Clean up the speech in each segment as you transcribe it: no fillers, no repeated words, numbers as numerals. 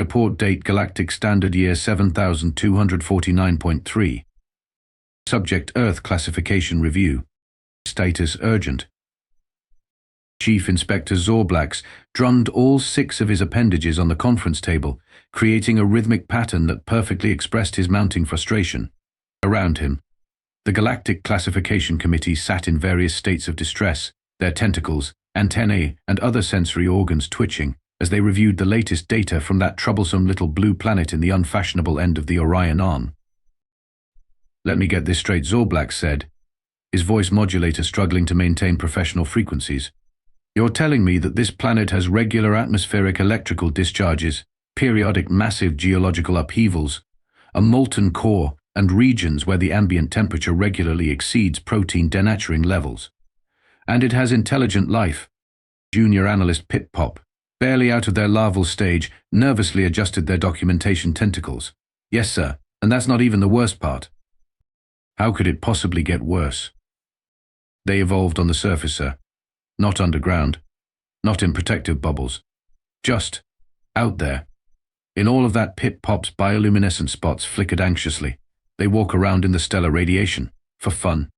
Report date Galactic Standard Year 7249.3. Subject Earth Classification Review. Status urgent. Chief Inspector Zorblax drummed all 6 of his appendages on the conference table, creating a rhythmic pattern that perfectly expressed his mounting frustration. Around him, the Galactic Classification Committee sat in various states of distress, their tentacles, antennae, and other sensory organs twitching as they reviewed the latest data from that troublesome little blue planet in the unfashionable end of the Orion Arm. "Let me get this straight," Zorblax said, his voice modulator struggling to maintain professional frequencies. "You're telling me that this planet has regular atmospheric electrical discharges, periodic massive geological upheavals, a molten core, and regions where the ambient temperature regularly exceeds protein denaturing levels. And it has intelligent life." Junior analyst Pip Pop, barely out of their larval stage, nervously adjusted their documentation tentacles. "Yes, sir, and that's not even the worst part." "How could it possibly get worse?" "They evolved on the surface, sir. Not underground. Not in protective bubbles. Just out there." In all of that, Pip Pop's bioluminescent spots flickered anxiously. "They walk around in the stellar radiation. For fun."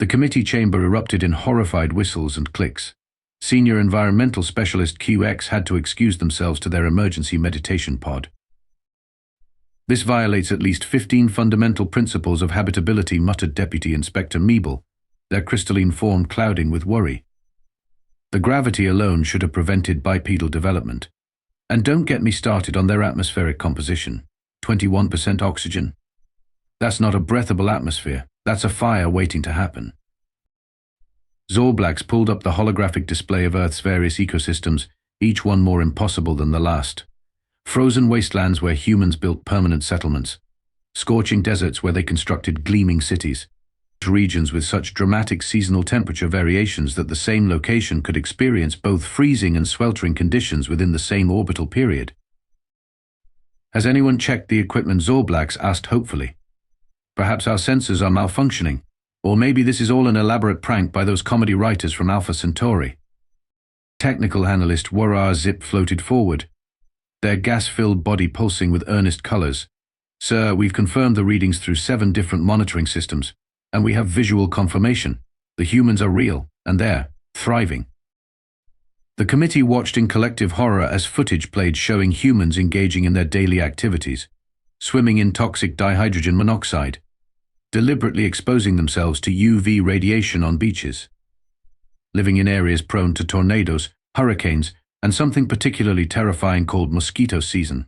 The committee chamber erupted in horrified whistles and clicks. Senior Environmental Specialist QX had to excuse themselves to their emergency meditation pod. "This violates at least 15 fundamental principles of habitability," muttered Deputy Inspector Meeble, their crystalline form clouding with worry. "The gravity alone should have prevented bipedal development. And don't get me started on their atmospheric composition. 21% oxygen. That's not a breathable atmosphere. That's a fire waiting to happen." Zorblax pulled up the holographic display of Earth's various ecosystems, each one more impossible than the last. Frozen wastelands where humans built permanent settlements. Scorching deserts where they constructed gleaming cities. Regions with such dramatic seasonal temperature variations that the same location could experience both freezing and sweltering conditions within the same orbital period. "Has anyone checked the equipment?" Zorblax asked hopefully. "Perhaps our sensors are malfunctioning. Or maybe this is all an elaborate prank by those comedy writers from Alpha Centauri." Technical analyst Warar Zip floated forward, their gas-filled body pulsing with earnest colors. "Sir, we've confirmed the readings through 7 different monitoring systems, and we have visual confirmation. The humans are real, and they're thriving." The committee watched in collective horror as footage played showing humans engaging in their daily activities, swimming in toxic dihydrogen monoxide, deliberately exposing themselves to UV radiation on beaches, living in areas prone to tornadoes, hurricanes, and something particularly terrifying called mosquito season.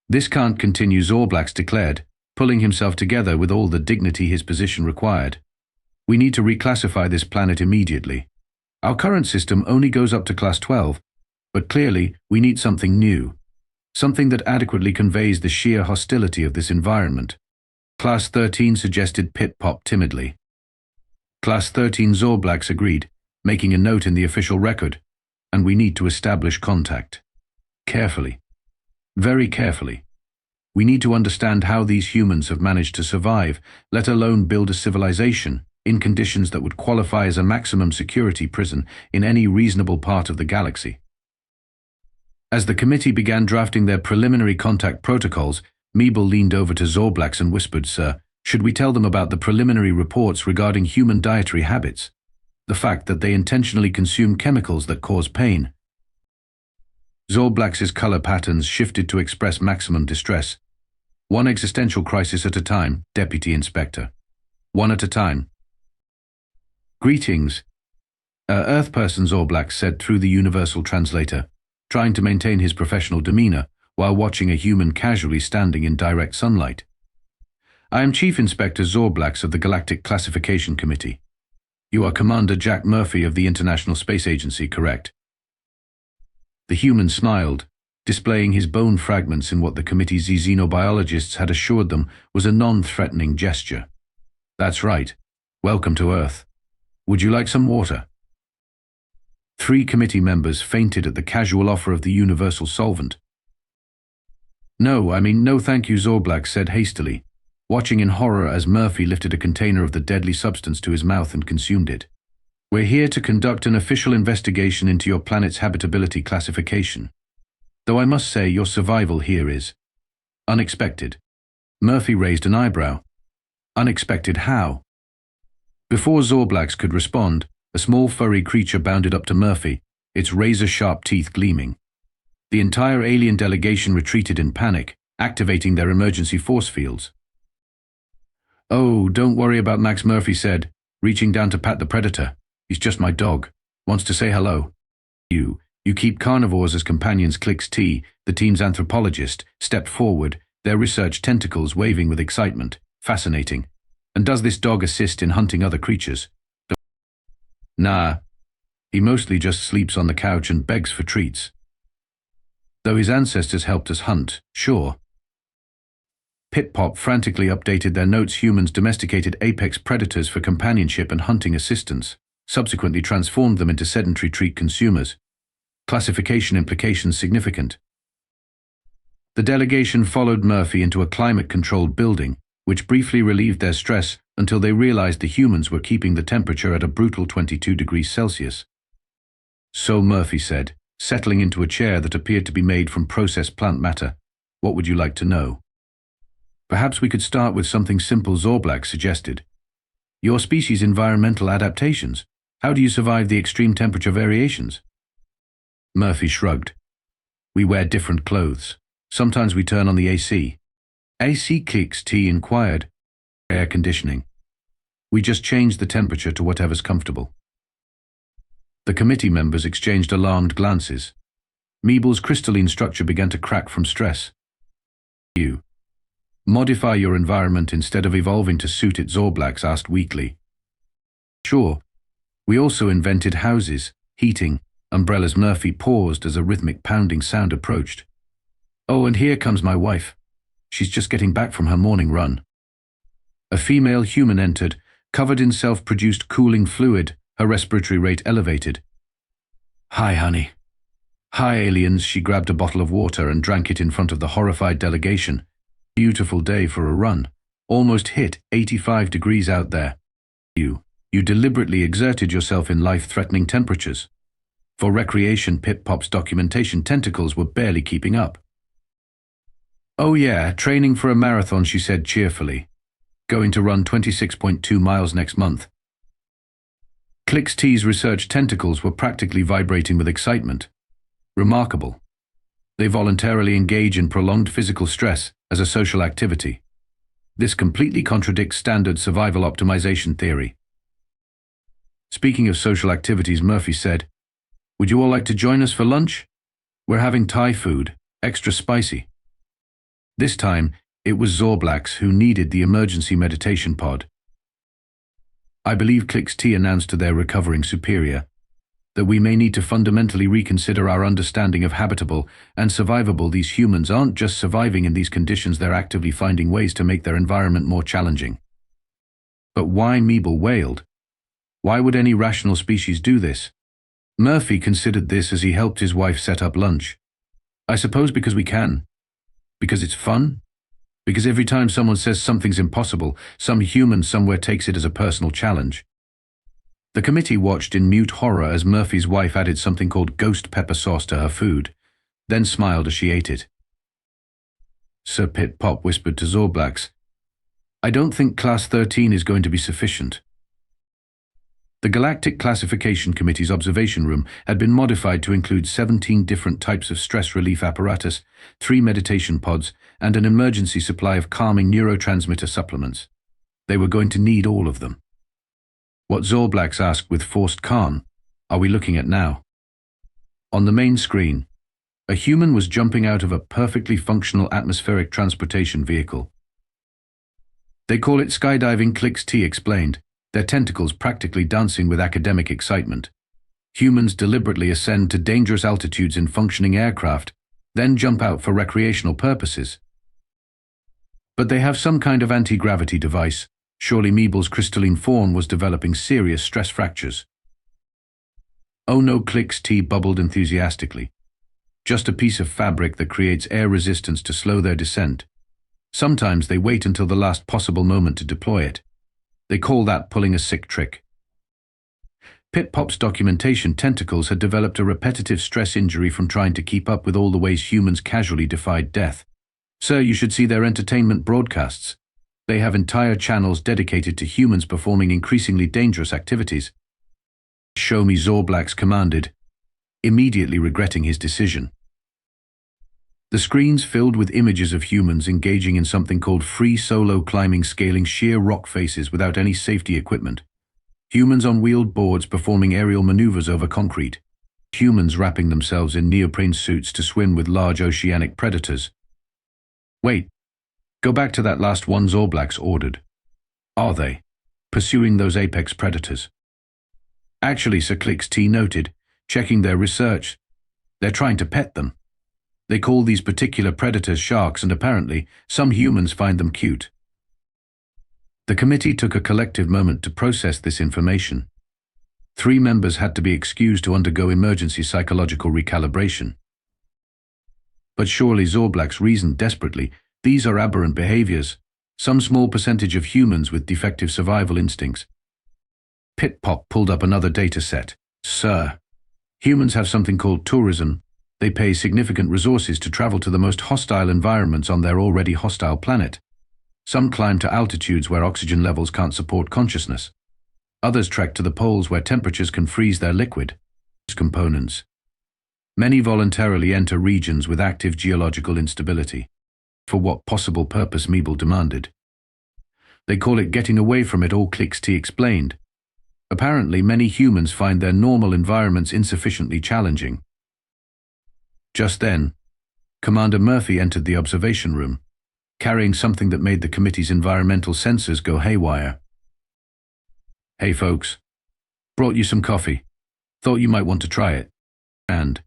"This can't continue," Zorblax declared, pulling himself together with all the dignity his position required. "We need to reclassify this planet immediately. Our current system only goes up to Class 12, but clearly we need something new, something that adequately conveys the sheer hostility of this environment." "Class 13, suggested Pip Pop timidly. "Class 13, Zorblax agreed, making a note in the official record. "And we need to establish contact. Carefully. Very carefully. We need to understand how these humans have managed to survive, let alone build a civilization, in conditions that would qualify as a maximum security prison in any reasonable part of the galaxy." As the committee began drafting their preliminary contact protocols, Meeble leaned over to Zorblax and whispered, "Sir, should we tell them about the preliminary reports regarding human dietary habits? The fact that they intentionally consume chemicals that cause pain?" Zorblax's color patterns shifted to express maximum distress. "One existential crisis at a time, Deputy Inspector. One at a time." "Greetings. Earth person," Zorblax said through the universal translator, trying to maintain his professional demeanor while watching a human casually standing in direct sunlight. "I am Chief Inspector Zorblax of the Galactic Classification Committee. You are Commander Jack Murphy of the International Space Agency, correct?" The human smiled, displaying his bone fragments in what the committee's xenobiologists had assured them was a non-threatening gesture. "That's right. Welcome to Earth. Would you like some water?" 3 committee members fainted at the casual offer of the universal solvent. No thank you," Zorblax said hastily, watching in horror as Murphy lifted a container of the deadly substance to his mouth and consumed it. "We're here to conduct an official investigation into your planet's habitability classification." Though I must say your survival here is unexpected. Murphy raised an eyebrow. Unexpected how? Before Zorblax could respond, a small furry creature bounded up to Murphy, its razor-sharp teeth gleaming. The entire alien delegation retreated in panic, activating their emergency force fields. "Oh, don't worry about Max," Murphy said, reaching down to pat the predator. "He's just my dog. Wants to say hello." You keep carnivores as companions." Clicks T, the team's anthropologist, stepped forward, their research tentacles waving with excitement. "Fascinating. And does this dog assist in hunting other creatures?" "Nah. He mostly just sleeps on the couch and begs for treats. Though his ancestors helped us hunt, sure." Pip-Pop frantically updated their notes. Humans domesticated apex predators for companionship and hunting assistance, subsequently transformed them into sedentary treat consumers. Classification implications significant. The delegation followed Murphy into a climate-controlled building, which briefly relieved their stress until they realized the humans were keeping the temperature at a brutal 22 degrees Celsius. "So," Murphy said, settling into a chair that appeared to be made from processed plant matter, "what would you like to know?" "Perhaps we could start with something simple," Zorblax suggested. "Your species' environmental adaptations. How do you survive the extreme temperature variations?" Murphy shrugged. "We wear different clothes. Sometimes we turn on the AC." "AC?" Clicks T inquired. "Air conditioning. We just change the temperature to whatever's comfortable." The committee members exchanged alarmed glances. Meeble's crystalline structure began to crack from stress. "You modify your environment instead of evolving to suit it?" Zorblax asked weakly. "Sure. We also invented houses, heating, umbrellas." Murphy paused as a rhythmic pounding sound approached. "Oh, and here comes my wife. She's just getting back from her morning run." A female human entered, covered in self-produced cooling fluid, her respiratory rate elevated. "Hi, honey." "Hi, aliens." She grabbed a bottle of water and drank it in front of the horrified delegation. "Beautiful day for a run. Almost hit 85 degrees out there. You deliberately exerted yourself in life-threatening temperatures. For recreation." Pip-Pop's documentation tentacles were barely keeping up. "Oh yeah, training for a marathon," she said cheerfully. "Going to run 26.2 miles next month." Clicks T's research tentacles were practically vibrating with excitement. "Remarkable. They voluntarily engage in prolonged physical stress as a social activity. This completely contradicts standard survival optimization theory." "Speaking of social activities," Murphy said, "would you all like to join us for lunch? We're having Thai food, extra spicy." This time, it was Zorblax who needed the emergency meditation pod. "I believe," Clicks T announced to their recovering superior, "that we may need to fundamentally reconsider our understanding of habitable and survivable. These humans aren't just surviving in these conditions, they're actively finding ways to make their environment more challenging." "But why?" Meeble wailed. "Why would any rational species do this?" Murphy considered this as he helped his wife set up lunch. "I suppose because we can. Because it's fun. Because every time someone says something's impossible, some human somewhere takes it as a personal challenge." The committee watched in mute horror as Murphy's wife added something called ghost pepper sauce to her food, then smiled as she ate it. Sir Pip-Pop whispered to Zorblax, "I don't think Class 13 is going to be sufficient." The Galactic Classification Committee's observation room had been modified to include 17 different types of stress relief apparatus, 3 meditation pods, and an emergency supply of calming neurotransmitter supplements. They were going to need all of them. What Zorblax asked with forced calm, "Are we looking at now?" On the main screen, a human was jumping out of a perfectly functional atmospheric transportation vehicle. "They call it skydiving," Clicks T explained, their tentacles practically dancing with academic excitement. Humans deliberately ascend to dangerous altitudes in functioning aircraft, then jump out for recreational purposes. But they have some kind of anti-gravity device. Surely Meeble's crystalline form was developing serious stress fractures. "Oh no," Clicks T bubbled enthusiastically. "Just a piece of fabric that creates air resistance to slow their descent. Sometimes they wait until the last possible moment to deploy it. They call that pulling a sick trick." Pit-Pop's documentation tentacles had developed a repetitive stress injury from trying to keep up with all the ways humans casually defied death. Sir, you should see their entertainment broadcasts. They have entire channels dedicated to humans performing increasingly dangerous activities. Show me, Zorblax commanded, immediately regretting his decision. The screens filled with images of humans engaging in something called free solo climbing, scaling sheer rock faces without any safety equipment. Humans on wheeled boards performing aerial maneuvers over concrete. Humans wrapping themselves in neoprene suits to swim with large oceanic predators. Wait, go back to that last one, Zorblax ordered. Are they pursuing those apex predators? Actually, Sir Clix-T noted, checking their research, they're trying to pet them. They call these particular predators sharks, and apparently some humans find them cute. The committee took a collective moment to process this information. 3 members had to be excused to undergo emergency psychological recalibration. But surely, Zorblax reasoned desperately, these are aberrant behaviors, some small percentage of humans with defective survival instincts. Pit-Pop pulled up another data set. Sir, humans have something called tourism. They pay significant resources to travel to the most hostile environments on their already hostile planet. Some climb to altitudes where oxygen levels can't support consciousness. Others trek to the poles where temperatures can freeze their liquid components. Many voluntarily enter regions with active geological instability. For what possible purpose, Meeble demanded. They call it getting away from it all, Clix-T explained. Apparently, many humans find their normal environments insufficiently challenging. Just then, Commander Murphy entered the observation room, carrying something that made the committee's environmental sensors go haywire. Hey folks, brought you some coffee. Thought you might want to try it. And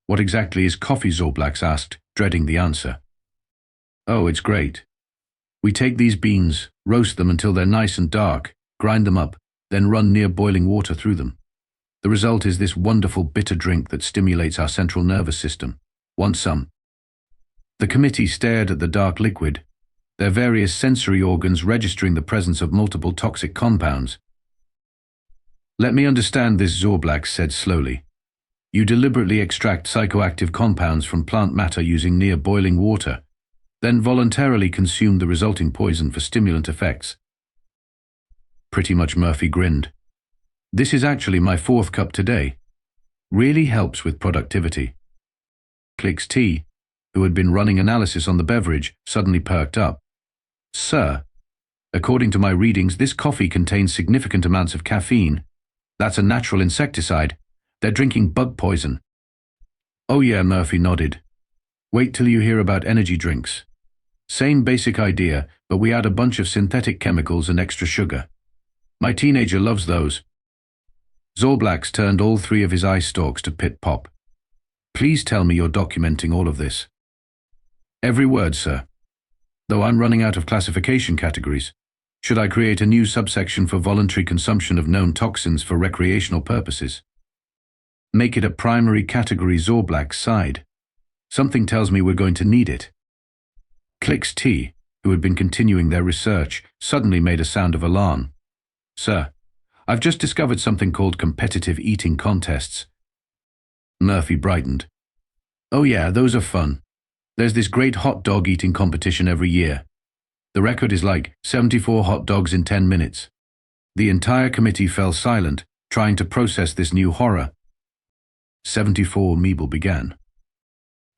what exactly is coffee? Zorblax asked, dreading the answer. Oh, it's great. We take these beans, roast them until they're nice and dark, grind them up, then run near boiling water through them. The result is this wonderful bitter drink that stimulates our central nervous system. Want some? The committee stared at the dark liquid, their various sensory organs registering the presence of multiple toxic compounds. Let me understand this, Zorblax said slowly. You deliberately extract psychoactive compounds from plant matter using near boiling water, then voluntarily consume the resulting poison for stimulant effects. Pretty much, Murphy grinned. This is actually my 4th cup today. Really helps with productivity. Clix-T, who had been running analysis on the beverage, suddenly perked up. Sir, according to my readings, this coffee contains significant amounts of caffeine. That's a natural insecticide. They're drinking bug poison. Oh yeah, Murphy nodded. Wait till you hear about energy drinks. Same basic idea, but we add a bunch of synthetic chemicals and extra sugar. My teenager loves those. Zorblax turned all 3 of his eye stalks to Pit-Pop. Please tell me you're documenting all of this. Every word, sir. Though I'm running out of classification categories. Should I create a new subsection for voluntary consumption of known toxins for recreational purposes? Make it a primary category, Zorblax sighed. Something tells me we're going to need it. Clix-T, who had been continuing their research, suddenly made a sound of alarm. Sir, I've just discovered something called competitive eating contests. Murphy brightened. Oh yeah, those are fun. There's this great hot dog eating competition every year. The record is like 74 hot dogs in 10 minutes. The entire committee fell silent, trying to process this new horror. 74, Meeble began.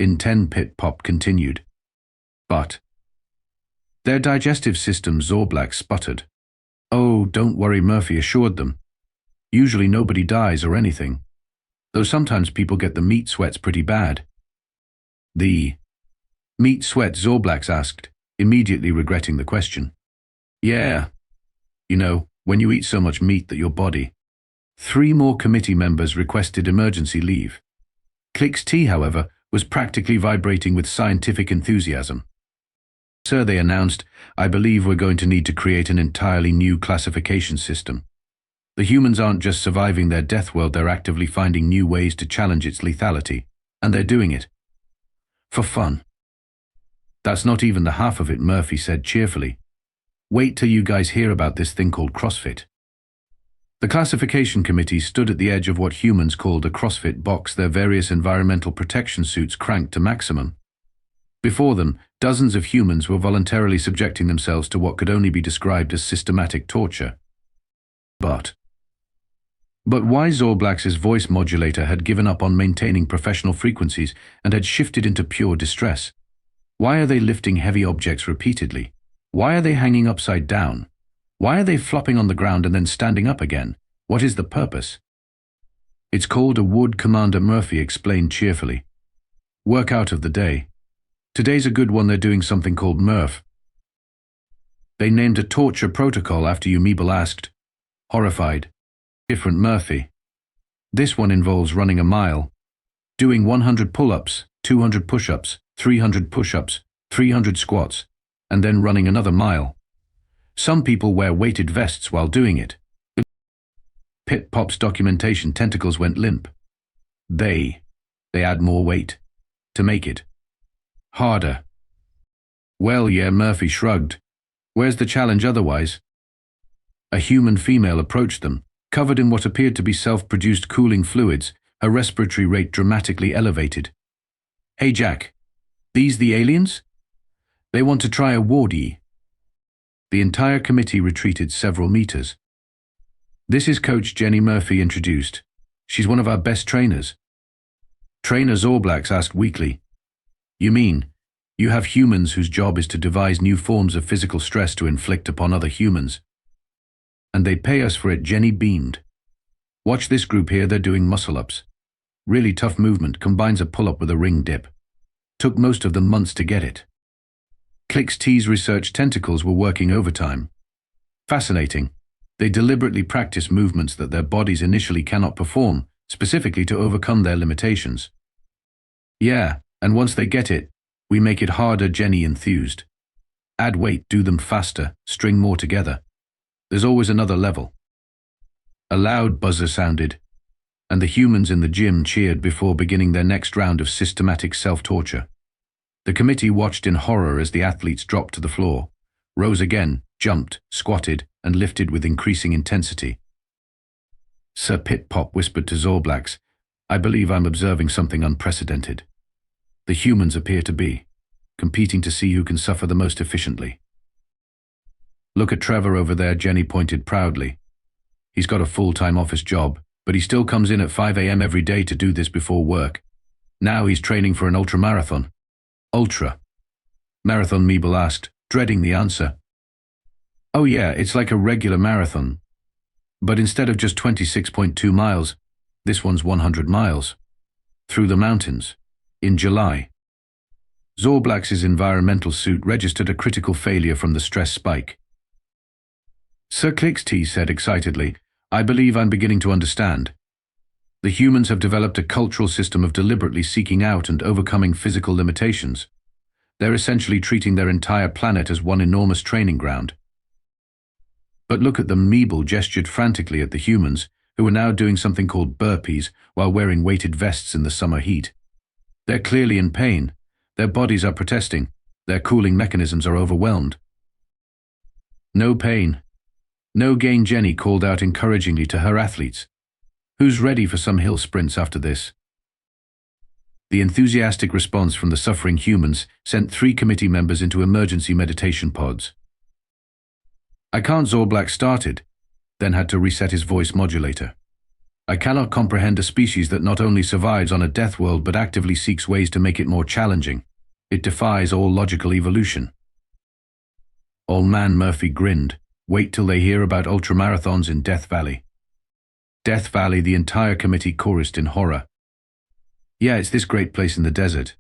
In 10, Pit-Pop continued. But their digestive system, Zorblax sputtered. Oh, don't worry, Murphy assured them. Usually nobody dies or anything, though sometimes people get the meat sweats pretty bad. The meat sweat, Zorblax asked, immediately regretting the question. Yeah. You know, when you eat so much meat that your body. 3 more committee members requested emergency leave. Clix-T, however, was practically vibrating with scientific enthusiasm. Sir, they announced, I believe we're going to need to create an entirely new classification system. The humans aren't just surviving their Deathworld, they're actively finding new ways to challenge its lethality. And they're doing it for fun. That's not even the half of it, Murphy said cheerfully. Wait till you guys hear about this thing called CrossFit. The Classification Committee stood at the edge of what humans called a CrossFit box, their various environmental protection suits cranked to maximum. Before them, dozens of humans were voluntarily subjecting themselves to what could only be described as systematic torture. But why Zorblax's voice modulator had given up on maintaining professional frequencies and had shifted into pure distress? Why are they lifting heavy objects repeatedly? Why are they hanging upside down? Why are they flopping on the ground and then standing up again? What is the purpose? It's called a wood, Commander Murphy explained cheerfully. Workout of the day. Today's a good one. They're doing something called Murph. They named a torture protocol after you, Meeble asked, horrified. Different, Murphy. This one involves running a mile, doing 100 pull-ups, 200 push-ups, 300 push-ups, 300 squats, and then running another mile. Some people wear weighted vests while doing it. Pit Pop's documentation tentacles went limp. They add more weight to make it harder. Well, yeah, Murphy shrugged. Where's the challenge otherwise? A human female approached them, covered in what appeared to be self-produced cooling fluids, her respiratory rate dramatically elevated. Hey Jack, these the aliens? They want to try a wardie. The entire committee retreated several meters. This is Coach Jenny, Murphy introduced. She's one of our best trainers. Trainer Zorblax asked weakly. You mean, you have humans whose job is to devise new forms of physical stress to inflict upon other humans? And they pay us for it, Jenny beamed. Watch this group here, they're doing muscle-ups. Really tough movement, combines a pull-up with a ring dip. Took most of them months to get it. Click's T's research tentacles were working overtime. Fascinating. They deliberately practice movements that their bodies initially cannot perform, specifically to overcome their limitations. Yeah, and once they get it, we make it harder, Jenny enthused. Add weight, do them faster, string more together. There's always another level. A loud buzzer sounded, and the humans in the gym cheered before beginning their next round of systematic self-torture. The committee watched in horror as the athletes dropped to the floor, rose again, jumped, squatted, and lifted with increasing intensity. Sir Pit Pop whispered to Zorblax, I believe I'm observing something unprecedented. The humans appear to be competing to see who can suffer the most efficiently. Look at Trevor over there, Jenny pointed proudly. He's got a full-time office job, but he still comes in at 5 a.m. every day to do this before work. Now he's training for an ultramarathon. Ultra? Marathon, Meeble asked, dreading the answer. Oh yeah, it's like a regular marathon. But instead of just 26.2 miles, this one's 100 miles. Through the mountains. In July. Zorblax's environmental suit registered a critical failure from the stress spike. Sir Clixty said excitedly, I believe I'm beginning to understand. The humans have developed a cultural system of deliberately seeking out and overcoming physical limitations. They're essentially treating their entire planet as one enormous training ground. But look at them, Meeble gestured frantically at the humans, who are now doing something called burpees while wearing weighted vests in the summer heat. They're clearly in pain. Their bodies are protesting. Their cooling mechanisms are overwhelmed. No pain. No gain, Jenny called out encouragingly to her athletes. Who's ready for some hill sprints after this? The enthusiastic response from the suffering humans sent 3 committee members into emergency meditation pods. I can't, Zorblax started, then had to reset his voice modulator. I cannot comprehend a species that not only survives on a death world but actively seeks ways to make it more challenging. It defies all logical evolution. Old man Murphy grinned. Wait till they hear about ultramarathons in Death Valley. Death Valley, the entire committee chorused in horror. Yeah, it's this great place in the desert.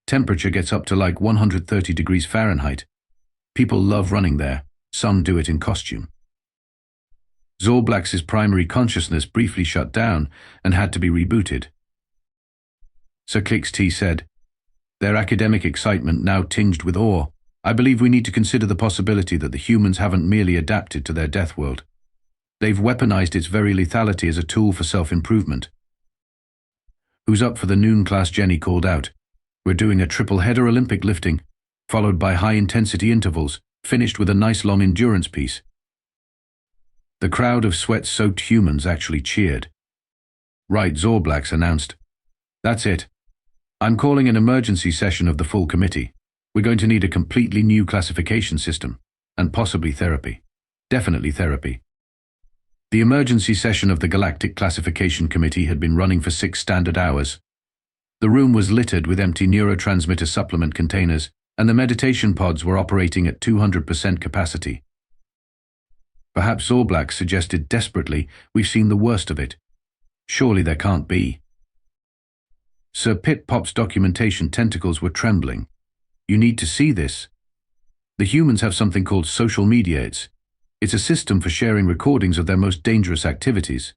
Temperature gets up to like 130 degrees Fahrenheit. People love running there. Some do it in costume. Zorblax's primary consciousness briefly shut down and had to be rebooted. Sir Clixty said, their academic excitement now tinged with awe. I believe we need to consider the possibility that the humans haven't merely adapted to their death world. They've weaponized its very lethality as a tool for self-improvement. Who's up for the noon class? Jenny called out. We're doing a triple-header Olympic lifting, followed by high-intensity intervals, finished with a nice long endurance piece. The crowd of sweat-soaked humans actually cheered. "Right," Zorblax announced. "That's it. I'm calling an emergency session of the full committee. We're going to need a completely new classification system, and possibly therapy. Definitely therapy." The emergency session of the Galactic Classification Committee had been running for 6 standard hours. The room was littered with empty neurotransmitter supplement containers, and the meditation pods were operating at 200% capacity. Perhaps Zorblax suggested desperately, "We've seen the worst of it. Surely there can't be." Sir Pit-Pop's documentation tentacles were trembling. "You need to see this. The humans have something called social media. It's a system for sharing recordings of their most dangerous activities.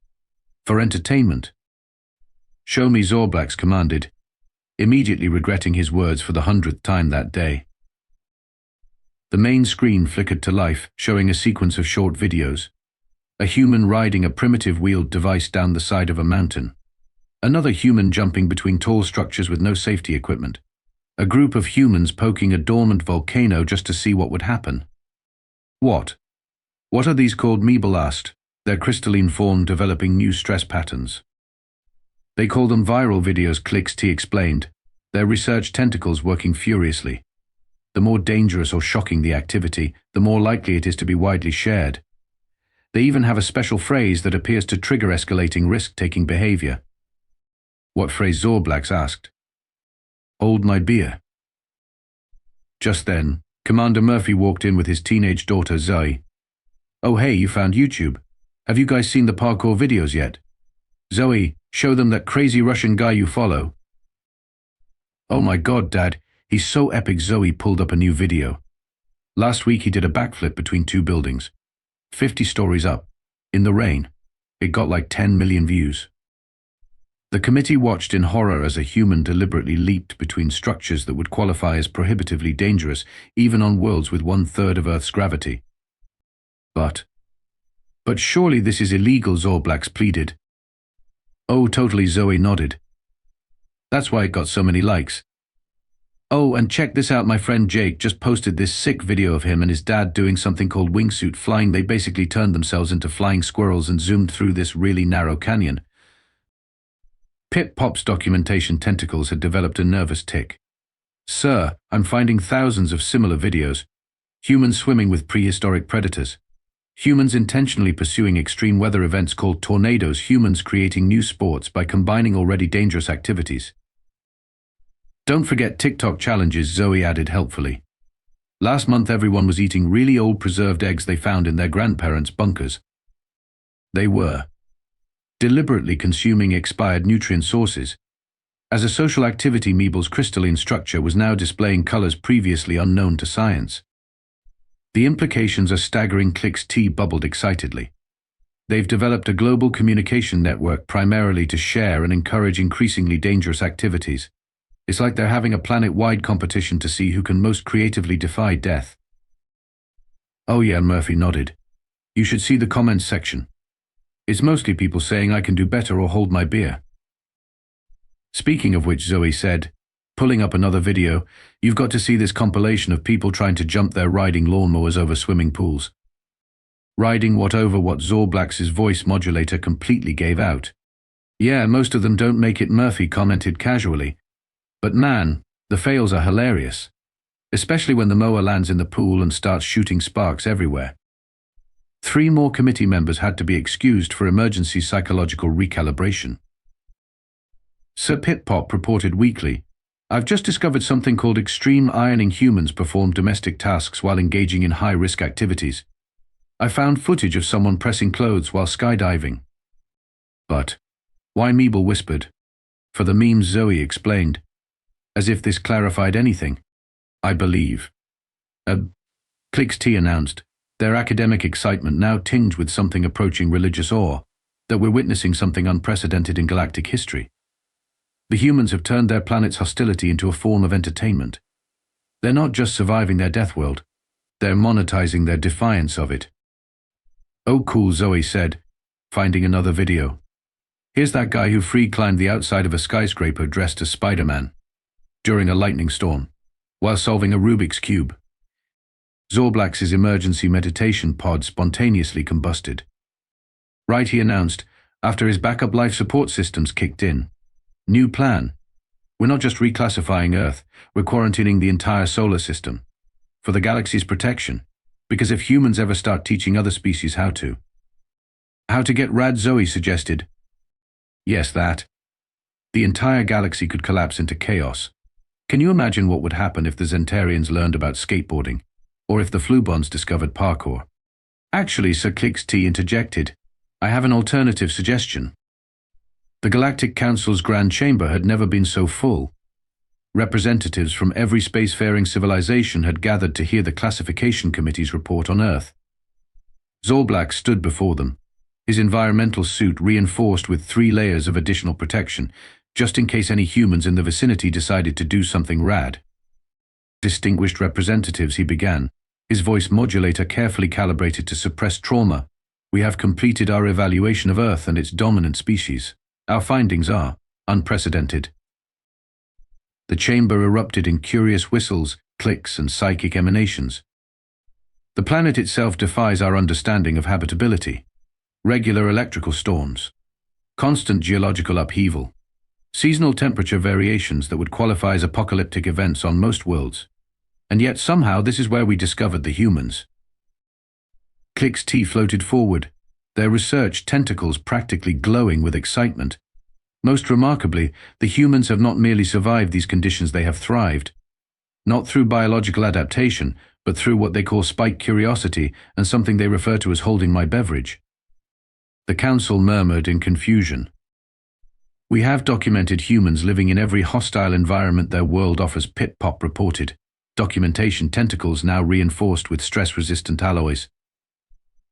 For entertainment." "Show me," Zorblax commanded, immediately regretting his words for the 100th time that day. The main screen flickered to life, showing a sequence of short videos. A human riding a primitive wheeled device down the side of a mountain. Another human jumping between tall structures with no safety equipment. A group of humans poking a dormant volcano just to see what would happen. What are these called?" Meeble asked, their crystalline form developing new stress patterns. "They call them viral videos," Clix-T explained, their research tentacles working furiously. The more dangerous or shocking the activity, the more likely it is to be widely shared. They even have a special phrase that appears to trigger escalating risk-taking behavior. "What phrase?" Zorblax asked. "Hold my beer." Just then, Commander Murphy walked in with his teenage daughter Zoe. "Oh hey, you found YouTube. Have you guys seen the parkour videos yet? Zoe, show them that crazy Russian guy you follow." "Oh my god, Dad, he's so epic." Zoe pulled up a new video. "Last week he did a backflip between 2 buildings. 50 stories up. In the rain. It got like 10 million views." The committee watched in horror as a human deliberately leaped between structures that would qualify as prohibitively dangerous, even on worlds with 1/3 of Earth's gravity. But surely this is illegal," Zorblax pleaded. "Oh, totally," Zoe nodded. "That's why it got so many likes. Oh, and check this out, my friend Jake just posted this sick video of him and his dad doing something called wingsuit flying. They basically turned themselves into flying squirrels and zoomed through this really narrow canyon." Pit-Pop's documentation tentacles had developed a nervous tic. "Sir, I'm finding thousands of similar videos. Humans swimming with prehistoric predators. Humans intentionally pursuing extreme weather events called tornadoes. Humans creating new sports by combining already dangerous activities. Don't forget TikTok challenges," Zoe added helpfully. "Last month everyone was eating really old preserved eggs they found in their grandparents' bunkers. They were deliberately consuming expired nutrient sources. As a social activity, Meeble's crystalline structure was now displaying colors previously unknown to science. The implications are staggering." Clix-T bubbled excitedly. "They've developed a global communication network primarily to share and encourage increasingly dangerous activities. It's like they're having a planet-wide competition to see who can most creatively defy death." "Oh yeah," Murphy nodded. "You should see the comments section. It's mostly people saying I can do better or hold my beer." "Speaking of which," Zoe said, pulling up another video, "you've got to see this compilation of people trying to jump their riding lawnmowers over swimming pools." "Riding what over what?" Zorblax's voice modulator completely gave out. "Yeah, most of them don't make it," Murphy commented casually. "But man, the fails are hilarious. Especially when the mower lands in the pool and starts shooting sparks everywhere." 3 more committee members had to be excused for emergency psychological recalibration. Sir Pit-Pop reported weekly, "I've just discovered something called extreme ironing. Humans perform domestic tasks while engaging in high-risk activities. I found footage of someone pressing clothes while skydiving." "But why?" Meeble whispered. "For the memes," Zoe explained, as if this clarified anything. "I believe." Clix-T announced, their academic excitement now tinged with something approaching religious awe, that we're witnessing something unprecedented in galactic history. The humans have turned their planet's hostility into a form of entertainment. They're not just surviving their Deathworld, they're monetizing their defiance of it. "Oh cool," Zoe said, finding another video. "Here's that guy who free climbed the outside of a skyscraper dressed as Spider-Man during a lightning storm, while solving a Rubik's Cube." Zorblax's emergency meditation pod spontaneously combusted. Right, he announced, after his backup life support systems kicked in. New plan. We're not just reclassifying Earth, we're quarantining the entire solar system. For the galaxy's protection. Because if humans ever start teaching other species how to get rad, Zoe suggested. Yes, that. The entire galaxy could collapse into chaos. Can you imagine what would happen if the Zentarians learned about skateboarding? Or if the Flubons discovered parkour? Actually, Sir Clicks T interjected, I have an alternative suggestion. The Galactic Council's Grand Chamber had never been so full. Representatives from every spacefaring civilization had gathered to hear the Classification Committee's report on Earth. Zorblax stood before them, his environmental suit reinforced with 3 layers of additional protection, just in case any humans in the vicinity decided to do something rad. Distinguished representatives, he began, his voice modulator carefully calibrated to suppress trauma. We have completed our evaluation of Earth and its dominant species. Our findings are unprecedented. The chamber erupted in curious whistles, clicks, and psychic emanations. The planet itself defies our understanding of habitability. Regular electrical storms, constant geological upheaval, seasonal temperature variations that would qualify as apocalyptic events on most worlds. And yet somehow this is where we discovered the humans. Clicks T floated forward, their research tentacles practically glowing with excitement. Most remarkably, the humans have not merely survived these conditions, they have thrived. Not through biological adaptation, but through what they call spike curiosity and something they refer to as holding my beverage. The council murmured in confusion. We have documented humans living in every hostile environment their world offers, Pip-Pop reported. Documentation tentacles now reinforced with stress-resistant alloys.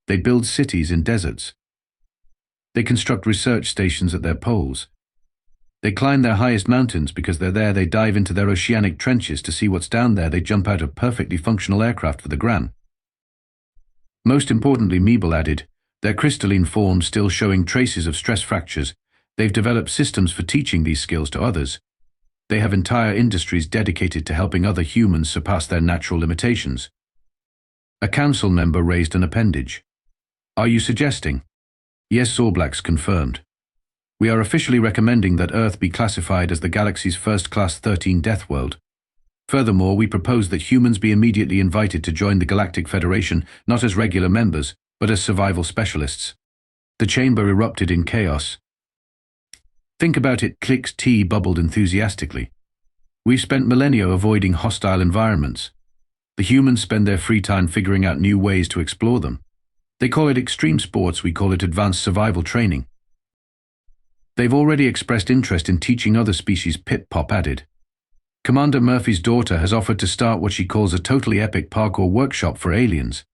They build cities in deserts. They construct research stations at their poles. They climb their highest mountains because they're there. They dive into their oceanic trenches to see what's down there. They jump out of perfectly functional aircraft for the gram. Most importantly, Meeble added, their crystalline forms still showing traces of stress fractures. They've developed systems for teaching these skills to others. They have entire industries dedicated to helping other humans surpass their natural limitations. A council member raised an appendage. Are you suggesting? Yes, Zorblax confirmed. We are officially recommending that Earth be classified as the galaxy's first Class 13 Deathworld. Furthermore, we propose that humans be immediately invited to join the Galactic Federation, not as regular members, but as survival specialists. The chamber erupted in chaos. Think about it, Clicks T bubbled enthusiastically. We've spent millennia avoiding hostile environments. The humans spend their free time figuring out new ways to explore them. They call it extreme sports, we call it advanced survival training. They've already expressed interest in teaching other species, Pip-Pop added. Commander Murphy's daughter has offered to start what she calls a totally epic parkour workshop for aliens.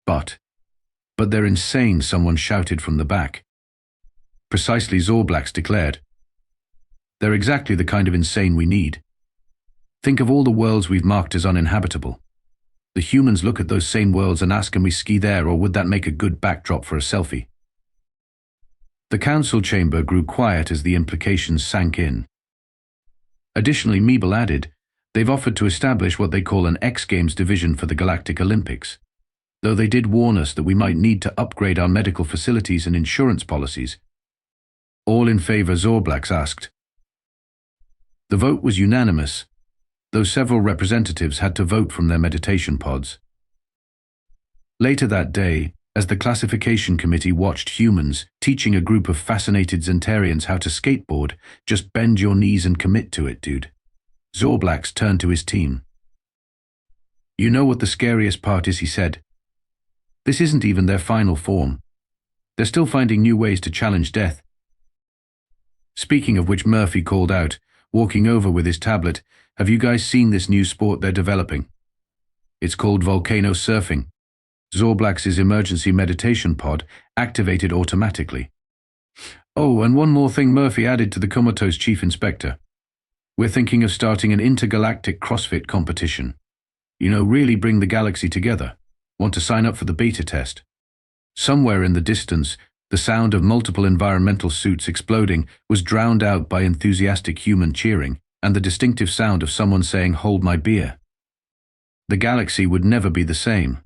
But they're insane, someone shouted from the back. Precisely, Zorblax declared. They're exactly the kind of insane we need. Think of all the worlds we've marked as uninhabitable. The humans look at those same worlds and ask, can we ski there, or would that make a good backdrop for a selfie? The council chamber grew quiet as the implications sank in. Additionally, Meeble added, they've offered to establish what they call an X Games division for the Galactic Olympics. Though they did warn us that we might need to upgrade our medical facilities and insurance policies. All in favor, Zorblax asked. The vote was unanimous, though several representatives had to vote from their meditation pods. Later that day, as the Classification Committee watched humans teaching a group of fascinated Zentarians how to skateboard, just bend your knees and commit to it, dude. Zorblax turned to his team. You know what the scariest part is, he said. This isn't even their final form. They're still finding new ways to challenge death. Speaking of which, Murphy called out, walking over with his tablet, have you guys seen this new sport they're developing? It's called volcano surfing. Zorblax's emergency meditation pod activated automatically. Oh, and one more thing, Murphy added to the comatose chief inspector. We're thinking of starting an intergalactic CrossFit competition. You know, really bring the galaxy together. Want to sign up for the beta test? Somewhere in the distance, the sound of multiple environmental suits exploding was drowned out by enthusiastic human cheering and the distinctive sound of someone saying, "Hold my beer." The galaxy would never be the same.